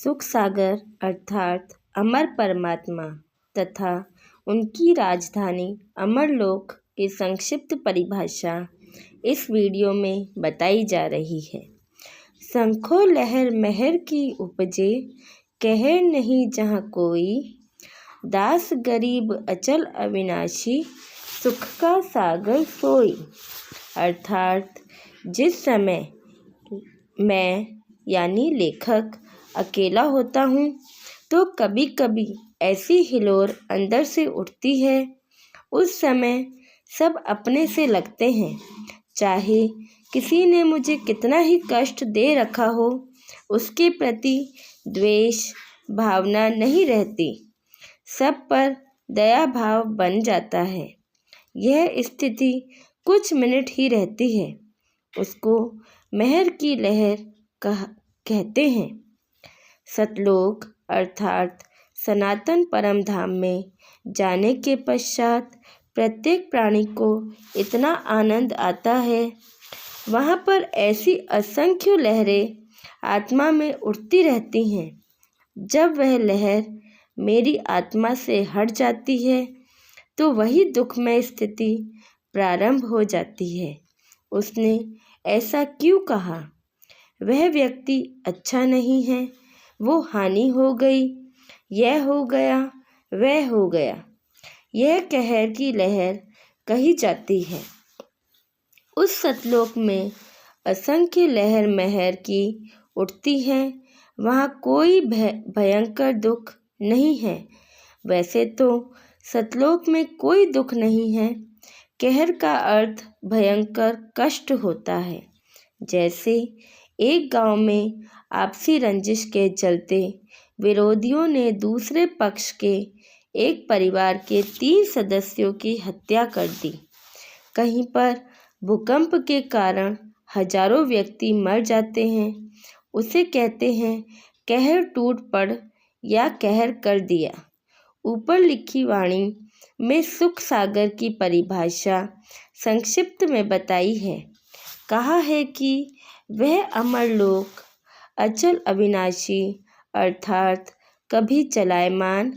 सुख सागर अर्थात अमर परमात्मा तथा उनकी राजधानी अमरलोक की संक्षिप्त परिभाषा इस वीडियो में बताई जा रही है। शंखो लहर महर की उपजे, कहर नहीं जहाँ कोई। दास गरीब अचल अविनाशी, सुख का सागर सोई। अर्थात जिस समय मैं यानी लेखक अकेला होता हूँ तो कभी कभी ऐसी हिलोर अंदर से उठती है। उस समय सब अपने से लगते हैं, चाहे किसी ने मुझे कितना ही कष्ट दे रखा हो, उसके प्रति द्वेष भावना नहीं रहती। सब पर दया भाव बन जाता है। यह स्थिति कुछ मिनट ही रहती है। उसको महर की लहर कहते हैं। सतलोक अर्थात सनातन परम धाम में जाने के पश्चात प्रत्येक प्राणी को इतना आनंद आता है। वहाँ पर ऐसी असंख्य लहरें आत्मा में उठती रहती हैं। जब वह लहर मेरी आत्मा से हट जाती है तो वही दुखमय स्थिति प्रारंभ हो जाती है। उसने ऐसा क्यों कहा? वह व्यक्ति अच्छा नहीं है, वो हानि हो गई, यह हो गया, वह हो गया, यह कहर की लहर कही जाती है। उस सतलोक में असंख्य लहर महर की उठती हैं। वहाँ कोई भयंकर दुख नहीं है। वैसे तो सतलोक में कोई दुख नहीं है। कहर का अर्थ भयंकर कष्ट होता है। जैसे एक गांव में आपसी रंजिश के चलते विरोधियों ने दूसरे पक्ष के एक परिवार के 3 सदस्यों की हत्या कर दी। कहीं पर भूकंप के कारण हजारों व्यक्ति मर जाते हैं। उसे कहते हैं कहर टूट पड़ या कहर कर दिया। ऊपर लिखी वाणी में सुख सागर की परिभाषा संक्षिप्त में बताई है। कहा है कि वह अमरलोक अचल अविनाशी अर्थात कभी चलायमान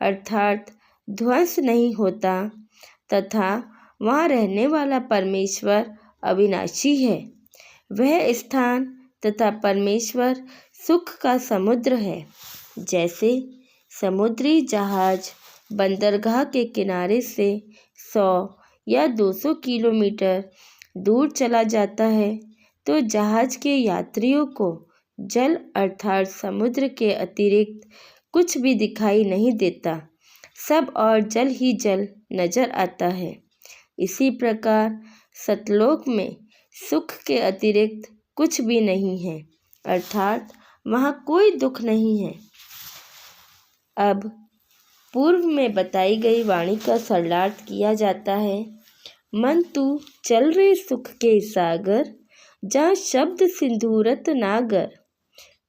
अर्थात ध्वंस नहीं होता तथा वहाँ रहने वाला परमेश्वर अविनाशी है। वह स्थान तथा परमेश्वर सुख का समुद्र है। जैसे समुद्री जहाज बंदरगाह के किनारे से 100 या 200 किलोमीटर दूर चला जाता है तो जहाज के यात्रियों को जल अर्थात समुद्र के अतिरिक्त कुछ भी दिखाई नहीं देता। सब और जल ही जल नजर आता है। इसी प्रकार सतलोक में सुख के अतिरिक्त कुछ भी नहीं है, अर्थात वहाँ कोई दुख नहीं है। अब पूर्व में बताई गई वाणी का सरलार्थ किया जाता है। मन तू चल रे सुख के सागर, जहाँ शब्द सिंधूरत नागर।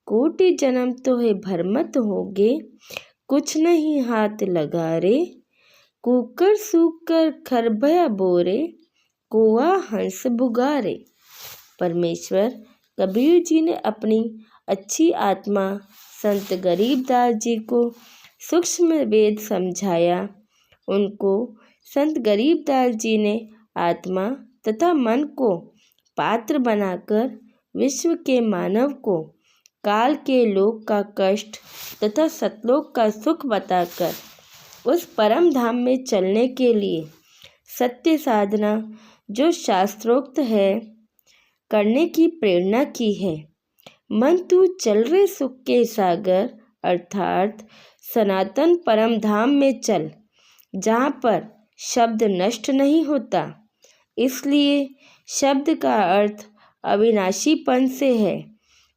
कोटि जन्म तो है भरमत होगे, कुछ नहीं हाथ लगा रे। कुकर सूकर खरभया बोरे, कोआ हंस बुगारे। परमेश्वर कबीर जी ने अपनी अच्छी आत्मा संत गरीबदास जी को सूक्ष्म वेद समझाया। उनको संत गरीबदास जी ने आत्मा तथा मन को पात्र बनाकर विश्व के मानव को काल के लोक का कष्ट तथा सतलोक का सुख बताकर उस परम धाम में चलने के लिए सत्य साधना जो शास्त्रोक्त है करने की प्रेरणा की है। मन तू चल रे सुख के सागर अर्थात सनातन परम धाम में चल, जहाँ पर शब्द नष्ट नहीं होता। इसलिए शब्द का अर्थ अविनाशीपन से है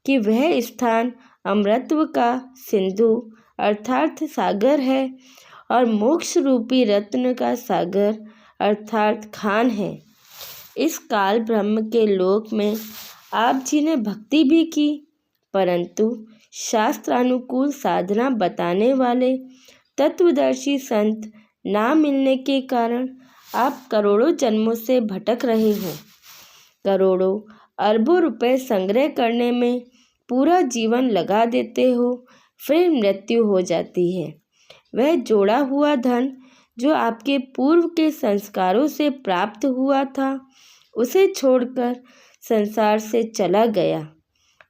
कि वह स्थान अमृतत्व का सिंधु अर्थात सागर है और मोक्ष रूपी रत्न का सागर अर्थात खान है। इस काल ब्रह्म के लोक में आप जी ने भक्ति भी की, परंतु शास्त्रानुकूल साधना बताने वाले तत्वदर्शी संत ना मिलने के कारण आप करोड़ों जन्मों से भटक रहे हो। करोड़ों अरबों रुपए संग्रह करने में पूरा जीवन लगा देते हो, फिर मृत्यु हो जाती है। वह जोड़ा हुआ धन जो आपके पूर्व के संस्कारों से प्राप्त हुआ था, उसे छोड़कर संसार से चला गया।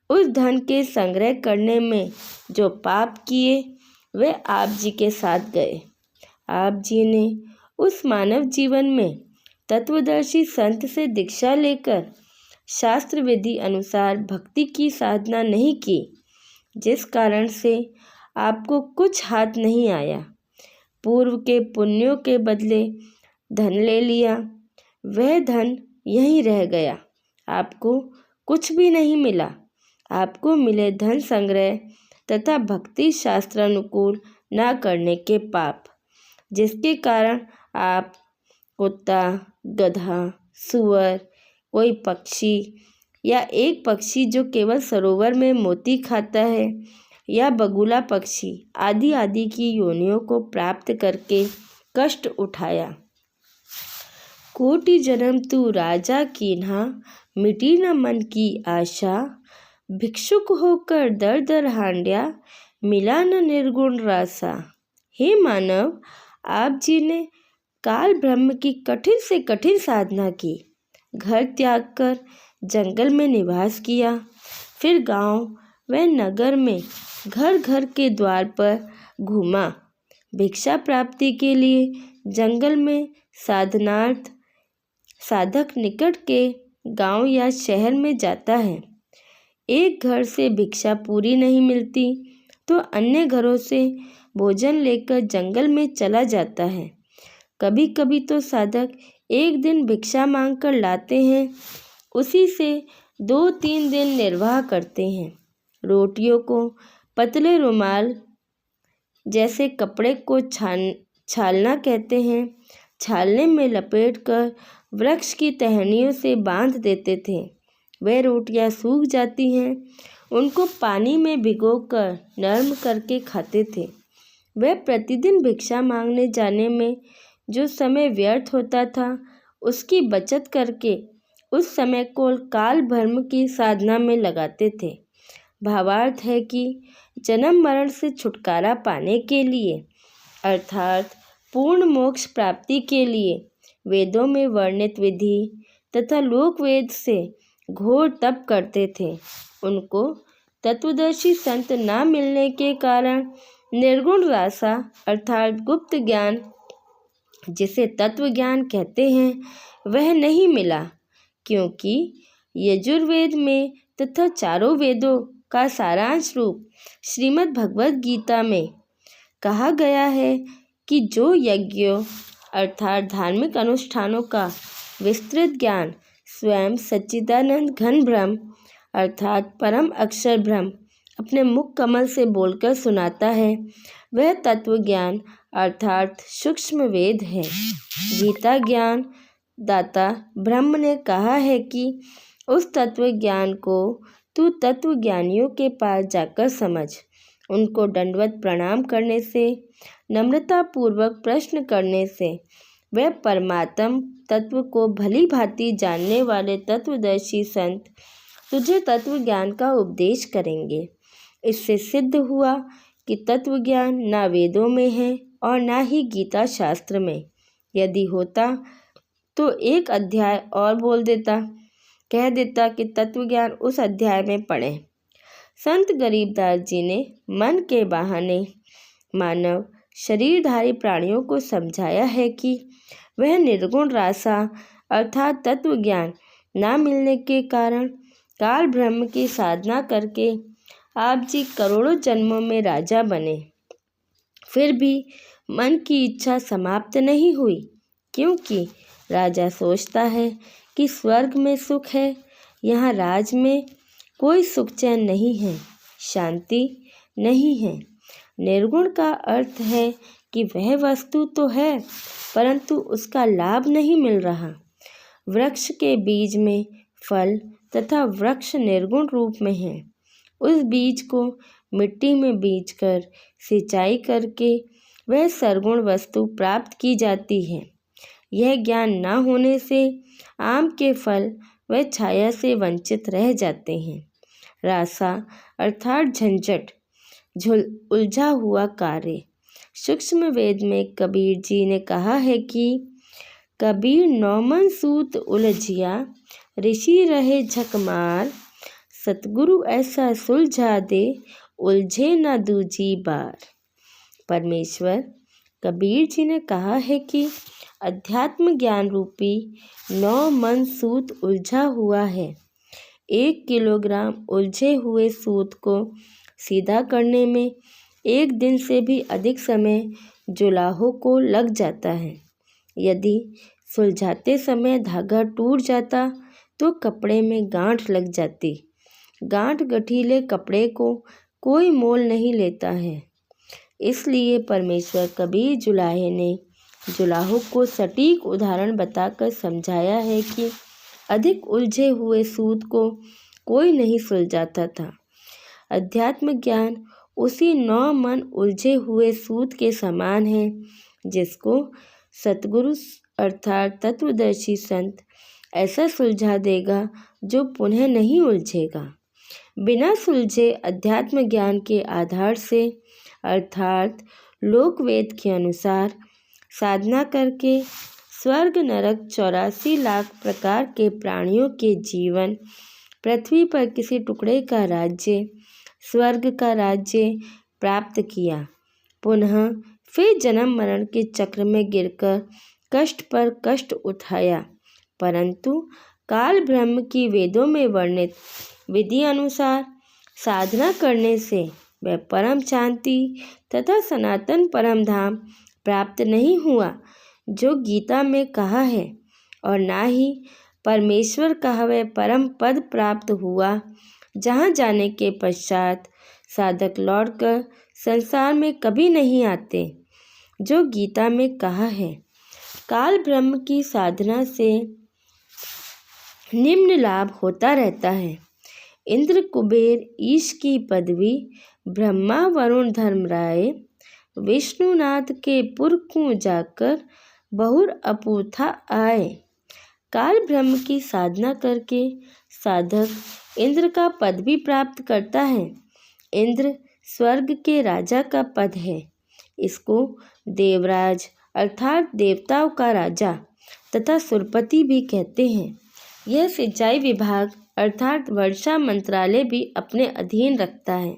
उस धन के संग्रह करने में जो पाप किए वे आप जी के साथ गए। आप जी ने उस मानव जीवन में तत्वदर्शी संत से दीक्षा लेकर शास्त्र विधि अनुसार भक्ति की साधना नहीं की, जिस कारण से आपको कुछ हाथ नहीं आया। पूर्व के पुण्यों के बदले धन ले लिया, वह धन यहीं रह गया, आपको कुछ भी नहीं मिला। आपको मिले धन संग्रह तथा भक्ति शास्त्रानुकूल न करने के पाप, जिसके कारण आप कुत्ता, गधा, सुअर, कोई पक्षी या एक पक्षी जो केवल सरोवर में मोती खाता है या बगुला पक्षी आदि आदि की योनियों को प्राप्त करके कष्ट उठाया। कोटि जन्म तू राजा कीन्हा, मिटी न मन की आशा। भिक्षुक होकर दर दर हांड्या, मिला न निर्गुण रासा। हे मानव, आप जी ने काल ब्रह्म की कठिन से कठिन साधना की, घर त्याग कर जंगल में निवास किया, फिर गांव व नगर में घर घर के द्वार पर घूमा। भिक्षा प्राप्ति के लिए जंगल में साधनार्थ साधक निकट के गांव या शहर में जाता है। एक घर से भिक्षा पूरी नहीं मिलती तो अन्य घरों से भोजन लेकर जंगल में चला जाता है। कभी कभी तो साधक एक दिन भिक्षा मांगकर लाते हैं, उसी से 2-3 दिन निर्वाह करते हैं। रोटियों को पतले रुमाल जैसे कपड़े को छालना कहते हैं, छालने में लपेटकर वृक्ष की टहनियों से बांध देते थे। वह रोटियां सूख जाती हैं, उनको पानी में भिगोकर नरम करके खाते थे। वह प्रतिदिन भिक्षा मांगने जाने में जो समय व्यर्थ होता था, उसकी बचत करके उस समय को काल ब्रह्म की साधना में लगाते थे। भावार्थ है कि जन्म मरण से छुटकारा पाने के लिए अर्थात पूर्ण मोक्ष प्राप्ति के लिए वेदों में वर्णित विधि तथा लोक वेद से घोर तप करते थे। उनको तत्वदर्शी संत न मिलने के कारण निर्गुण रासा अर्थात गुप्त ज्ञान, जिसे तत्व ज्ञान कहते हैं, वह नहीं मिला, क्योंकि यजुर्वेद में तथा चारों वेदों का सारांश रूप श्रीमद् भगवद गीता में कहा गया है कि जो यज्ञों अर्थात धार्मिक अनुष्ठानों का विस्तृत ज्ञान स्वयं सच्चिदानंद घन ब्रह्म अर्थात परम अक्षर ब्रह्म अपने मुख कमल से बोलकर सुनाता है, वह तत्व ज्ञान अर्थात सूक्ष्म वेद है। गीता ज्ञान दाता ब्रह्म ने कहा है कि उस तत्व ज्ञान को तू तत्व ज्ञानियों के पास जाकर समझ। उनको दंडवत प्रणाम करने से, नम्रता पूर्वक प्रश्न करने से वह परमात्म तत्व को भली भांति जानने वाले तत्वदर्शी संत तुझे तत्व ज्ञान का उपदेश करेंगे। इससे सिद्ध हुआ कि तत्व ज्ञान न वेदों में है और न ही गीता शास्त्र में। यदि होता तो एक अध्याय और बोल देता, कह देता कि तत्व ज्ञान उस अध्याय में पढ़ें। संत गरीबदास जी ने मन के बहाने मानव शरीरधारी प्राणियों को समझाया है कि वह निर्गुण रासा अर्थात तत्व ज्ञान न मिलने के कारण काल ब्रह्म की साधना करके आप जी करोड़ों जन्मों में राजा बने, फिर भी मन की इच्छा समाप्त नहीं हुई, क्योंकि राजा सोचता है कि स्वर्ग में सुख है, यहाँ राज में कोई सुख चैन नहीं है, शांति नहीं है। निर्गुण का अर्थ है कि वह वस्तु तो है परंतु उसका लाभ नहीं मिल रहा। वृक्ष के बीज में फल तथा वृक्ष निर्गुण रूप में है। उस बीज को मिट्टी में बीजकर सिंचाई करके वह सरगुण वस्तु प्राप्त की जाती है। यह ज्ञान न होने से आम के फल व छाया से वंचित रह जाते हैं। रासा अर्थात झंझट उलझा हुआ कार्य। सूक्ष्म वेद में कबीर जी ने कहा है कि कबीर 9 मन सूत उलझिया, ऋषि रहे झक मार, सतगुरु ऐसा सुलझा दे, उलझे न दूजी बार। परमेश्वर कबीर जी ने कहा है कि अध्यात्म ज्ञान रूपी 9 मन सूत उलझा हुआ है। 1 किलोग्राम उलझे हुए सूत को सीधा करने में 1 दिन से भी अधिक समय जुलाहों को लग जाता है। यदि सुलझाते समय धागा टूट जाता तो कपड़े में गांठ लग जाती। गांठ गठीले कपड़े को कोई मोल नहीं लेता है। इसलिए परमेश्वर कबीर जुलाहे ने जुलाहों को सटीक उदाहरण बताकर समझाया है कि अधिक उलझे हुए सूत को कोई नहीं सुलझाता था। अध्यात्म ज्ञान उसी 9 मन उलझे हुए सूत के समान है, जिसको सतगुरु अर्थात तत्वदर्शी संत ऐसा सुलझा देगा जो पुनः नहीं उलझेगा। बिना सुलझे अध्यात्म ज्ञान के आधार से अर्थात लोकवेद के अनुसार साधना करके स्वर्ग नरक 84 लाख प्रकार के प्राणियों के जीवन, पृथ्वी पर किसी टुकड़े का राज्य, स्वर्ग का राज्य प्राप्त किया, पुनः फिर जन्म मरण के चक्र में गिरकर कष्ट पर कष्ट उठाया, परंतु काल ब्रह्म की वेदों में वर्णित विधि अनुसार साधना करने से वह परम शांति तथा सनातन परम धाम प्राप्त नहीं हुआ जो गीता में कहा है, और ना ही परमेश्वर का वह परम पद प्राप्त हुआ जहाँ जाने के पश्चात साधक लौटकर संसार में कभी नहीं आते, जो गीता में कहा है। काल ब्रह्म की साधना से निम्न लाभ होता रहता है। इंद्र कुबेर ईश की पदवी, ब्रह्मा वरुण धर्मराय, विष्णुनाथ के पुर को जाकर बहुर अपूथा आए। काल ब्रह्म की साधना करके साधक इंद्र का पद भी प्राप्त करता है। इंद्र स्वर्ग के राजा का पद है। इसको देवराज अर्थात देवताओं का राजा तथा सुरपति भी कहते हैं। यह सिंचाई विभाग अर्थात वर्षा मंत्रालय भी अपने अधीन रखता है।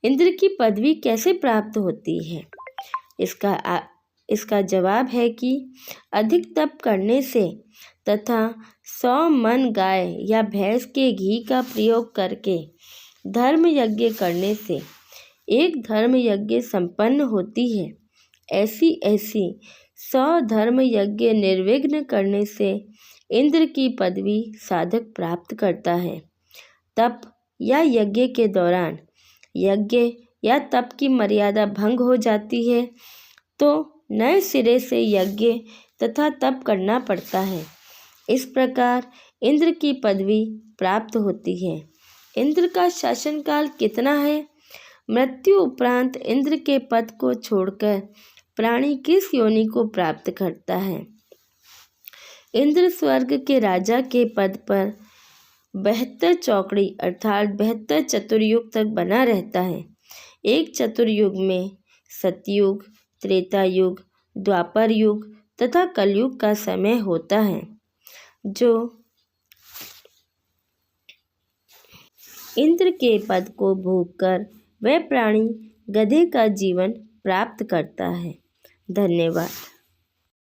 इंद्र की पदवी कैसे प्राप्त होती है? इसका जवाब है कि अधिक तप करने से तथा 100 मन गाय या भैंस के घी का प्रयोग करके धर्म यज्ञ करने से एक धर्म यज्ञ संपन्न होती है। ऐसी 100 धर्म यज्ञ निर्विघ्न करने से इंद्र की पदवी साधक प्राप्त करता है। तप या यज्ञ के दौरान यज्ञ या तप की मर्यादा भंग हो जाती है तो नए सिरे से यज्ञ तथा तप करना पड़ता है। इस प्रकार इंद्र की पदवी प्राप्त होती है। इंद्र का शासनकाल कितना है? मृत्यु उपरांत इंद्र के पद को छोड़कर प्राणी किस योनि को प्राप्त करता है? इंद्र स्वर्ग के राजा के पद पर 72 चौकड़ी अर्थात 72 चतुर्युग तक बना रहता है। एक चतुर्युग में सतयुग, त्रेता युग, द्वापर युग तथा कलयुग का समय होता है। जो इंद्र के पद को भोगकर वह प्राणी गधे का जीवन प्राप्त करता है। धन्यवाद।